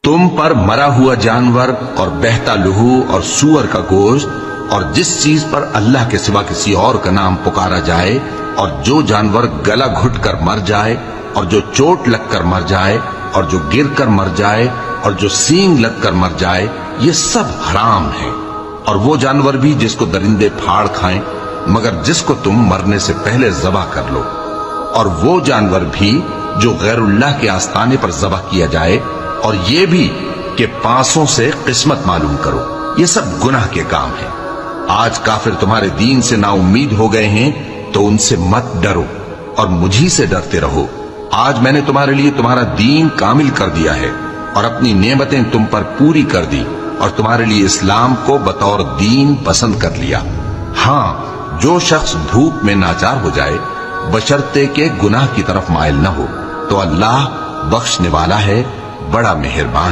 تم پر مرا ہوا جانور اور بہتا لہو اور سور کا گوشت اور جس چیز پر اللہ کے سوا کسی اور کا نام پکارا جائے اور جو جانور گلا گھٹ کر مر جائے اور جو چوٹ لگ کر مر جائے اور جو گر کر مر جائے اور جو سینگ لگ کر مر جائے، یہ سب حرام ہے، اور وہ جانور بھی جس کو درندے پھاڑ کھائیں مگر جس کو تم مرنے سے پہلے ذبح کر لو، اور وہ جانور بھی جو غیر اللہ کے آستانے پر ذبح کیا جائے، اور یہ بھی کہ پانسوں سے قسمت معلوم کرو، یہ سب گناہ کے کام ہیں۔ آج کافر تمہارے دین سے نا امید ہو گئے ہیں تو ان سے مت ڈرو اور مجھی سے ڈرتے رہو۔ آج میں نے تمہارے لیے تمہارا دین کامل کر دیا ہے اور اپنی نعمتیں تم پر پوری کر دی اور تمہارے لیے اسلام کو بطور دین پسند کر لیا۔ ہاں، جو شخص دھوپ میں ناچار ہو جائے بشرطے کہ گناہ کی طرف مائل نہ ہو تو اللہ بخشنے والا ہے، بڑا مہربان۔